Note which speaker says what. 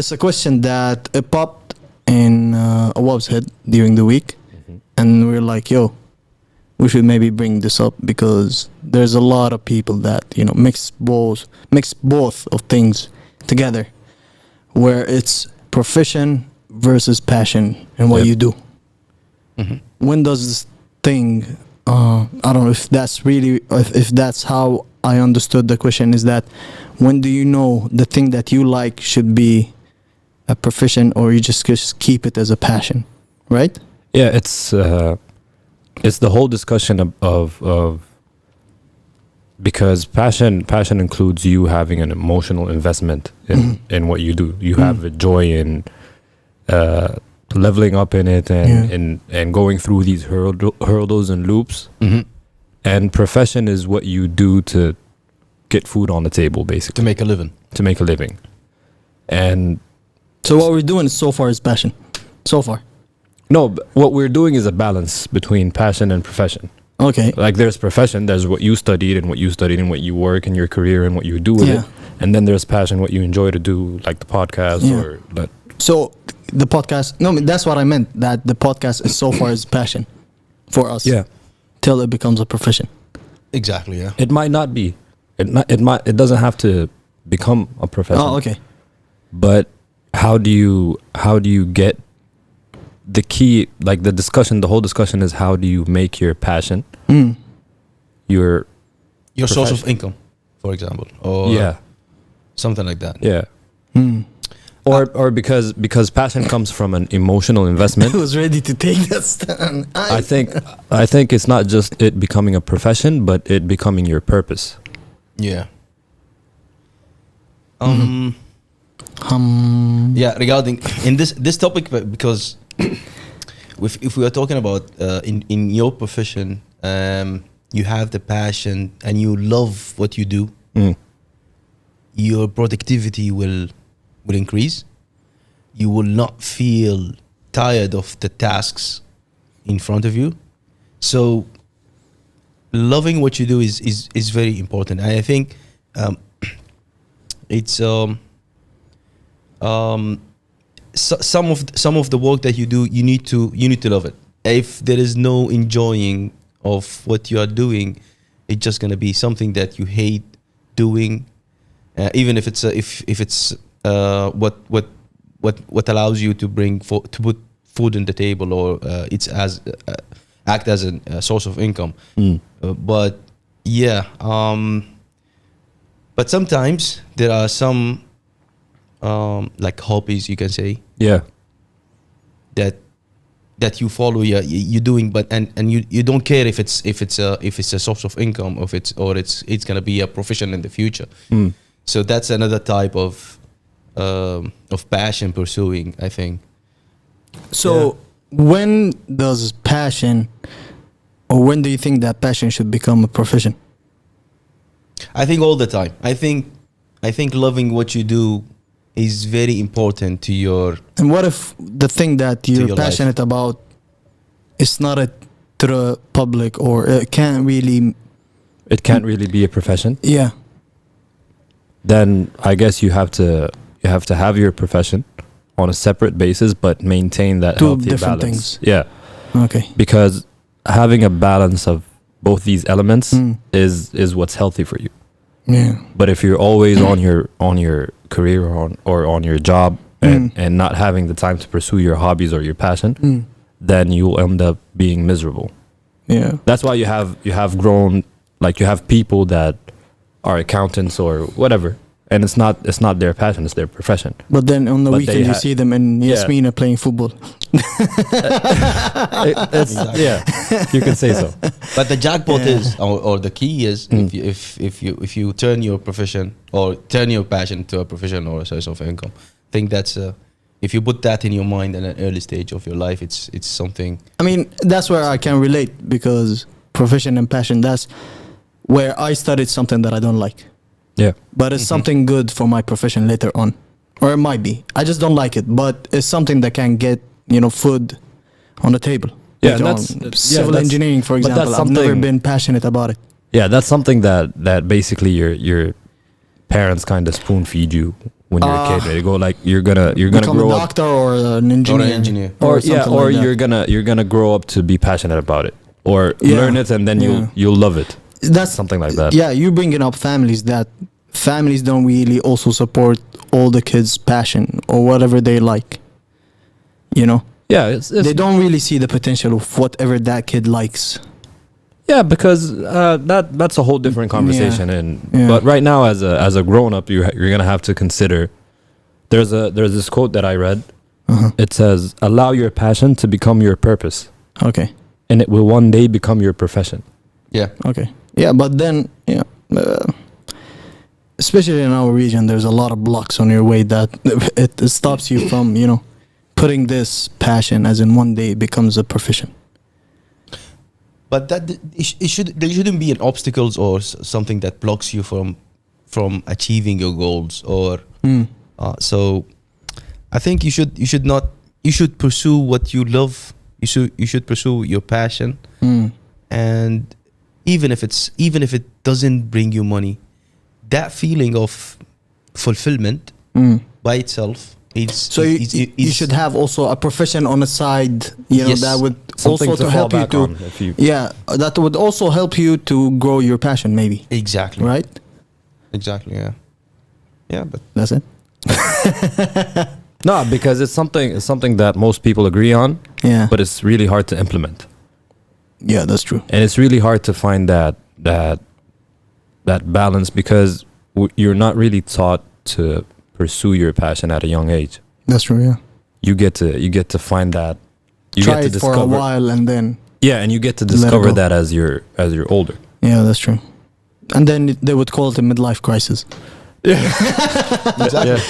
Speaker 1: it's a question that it popped in Awab's head during the week, and we're like, yo, we should maybe bring this up because there's a lot of people that mix both of things together, where it's profession versus passion in what you do. When does this thing? I don't know if that's really if that's how I understood the question. Is that when do you know the thing that you like should be a profession, or you just keep it as a passion, right?
Speaker 2: Yeah, it's the whole discussion of because passion includes you having an emotional investment in what you do. You have a joy in leveling up in it and going through these hurdles and loops. And profession is what you do to get food on the table, basically.
Speaker 3: To make a living.
Speaker 2: And
Speaker 1: so what we're doing so far is passion. So far.
Speaker 2: No, what we're doing is a balance between passion and profession.
Speaker 1: Okay.
Speaker 2: Like there's profession, there's what you studied and what you work in your career and what you do with it. And then there's passion, what you enjoy to do, like the podcast or that.
Speaker 1: So the podcast, no, that's what I meant, that the podcast is so far is passion for us.
Speaker 2: Yeah.
Speaker 1: Till it becomes a profession.
Speaker 3: Exactly, yeah.
Speaker 2: It might not be. It doesn't have to become a profession.
Speaker 1: Oh, okay.
Speaker 2: But how do you get the key, like the whole discussion is how do you make your passion your
Speaker 3: source of income, for example, or something like that.
Speaker 2: Yeah. Or because passion comes from an emotional investment.
Speaker 1: I was ready to take that stand.
Speaker 2: I think it's not just it becoming a profession, but it becoming your purpose.
Speaker 3: Yeah. Yeah, regarding in this topic, because if we are talking about in your profession, you have the passion and you love what you do, your productivity will increase. You will not feel tired of the tasks in front of you. So loving what you do is very important. And I think it's some of the work that you do, you need to love it. If there is no enjoying of what you are doing, it's just gonna be something that you hate doing, even if it's what allows you to to put food on the table, or it's as act as a source of income. But yeah, but sometimes there are some like hobbies, you can say, that you follow, you're doing, but and you don't care if it's a source of income, or it's gonna be a profession in the future. So that's another type of passion pursuing, I think.
Speaker 1: So when does passion, or when do you think that passion should become a profession?
Speaker 3: I think all the time. I think loving what you do is very important to your.
Speaker 1: And what if the thing that you're passionate about is not to the public, or it can't really
Speaker 2: be a profession?
Speaker 1: Yeah.
Speaker 2: Then I guess you have to have your profession on a separate basis, but maintain that healthy
Speaker 1: different
Speaker 2: balance.
Speaker 1: things.
Speaker 2: Yeah.
Speaker 1: Okay.
Speaker 2: Because having a balance of both these elements is what's healthy for you.
Speaker 1: Yeah.
Speaker 2: But if you're always on your career or on your job and not having the time to pursue your hobbies or your passion, then you'll end up being miserable.
Speaker 1: Yeah.
Speaker 2: That's why you have grown, like you have people that are accountants or whatever, and it's not their passion, it's their profession.
Speaker 1: But then on the weekend you see them in Yasmina playing football.
Speaker 2: Yeah, you can say so.
Speaker 3: But the jackpot is, or the key is, if you turn your profession or turn your passion to a profession or a source of income, I think that's if you put that in your mind at an early stage of your life, it's something.
Speaker 1: I mean, that's where I can relate, because profession and passion, that's where I studied something that I don't like.
Speaker 2: Yeah.
Speaker 1: But it's something good for my profession later on. Or it might be. I just don't like it. But it's something that can get, food on the table.
Speaker 2: Yeah,
Speaker 1: like civil engineering, for example. I've never been passionate about it.
Speaker 2: Yeah, that's something that basically your parents kind of spoon feed you when you're a kid? They go like you're gonna
Speaker 1: Become
Speaker 2: grow
Speaker 1: a
Speaker 2: up,
Speaker 1: doctor or an engineer.
Speaker 3: Or an engineer.
Speaker 2: or
Speaker 1: something
Speaker 2: or
Speaker 1: like that.
Speaker 2: you're gonna grow up to be passionate about it, or
Speaker 1: Yeah.
Speaker 2: learn it and then
Speaker 1: Yeah.
Speaker 2: you'll love it.
Speaker 1: That's
Speaker 2: Something like that.
Speaker 1: Yeah, you're bringing up families that families don't really also support all the kids' passion or whatever they like. You know,
Speaker 2: Yeah, it's
Speaker 1: they don't really see the potential of whatever that kid likes.
Speaker 2: yeah, because that's a whole different conversation. And
Speaker 1: Yeah.
Speaker 2: but right now, as a grown up, you're gonna have to consider. There's this quote that I read.
Speaker 1: Uh-huh.
Speaker 2: It says, "Allow your passion to become your purpose,
Speaker 1: Okay.
Speaker 2: and it will one day become your profession."
Speaker 3: Yeah.
Speaker 1: Okay. Yeah, but then especially in our region, there's a lot of blocks on your way that it stops you from putting this passion, as in one day it becomes a profession.
Speaker 3: But that there shouldn't be an obstacles or something that blocks you from achieving your goals. Or so, I think you should pursue what you love. You should pursue your passion, and even if it doesn't bring you money, that feeling of fulfillment by itself.
Speaker 1: So you should have also a profession on the side,
Speaker 3: Yes.
Speaker 1: that would
Speaker 2: Something
Speaker 1: also
Speaker 2: to
Speaker 1: to
Speaker 2: fall
Speaker 1: help you
Speaker 2: back
Speaker 1: to,
Speaker 2: on if you.
Speaker 1: that would also help you to grow your passion, maybe,
Speaker 3: exactly
Speaker 1: right?
Speaker 3: Exactly. Yeah. Yeah. But
Speaker 1: That's it.
Speaker 2: No, because it's something that most people agree on,
Speaker 1: Yeah,
Speaker 2: but it's really hard to implement,
Speaker 1: yeah, that's true.
Speaker 2: and it's really hard to find that balance because you're not really taught to pursue your passion at a young age.
Speaker 1: That's true. Yeah,
Speaker 2: You get to find that. You
Speaker 1: try
Speaker 2: get to
Speaker 1: it for a while and then
Speaker 2: Yeah, and you get to
Speaker 1: Let it
Speaker 2: discover
Speaker 1: go.
Speaker 2: that as you're older.
Speaker 1: yeah, that's true. And then they would call it a midlife crisis.
Speaker 3: exactly.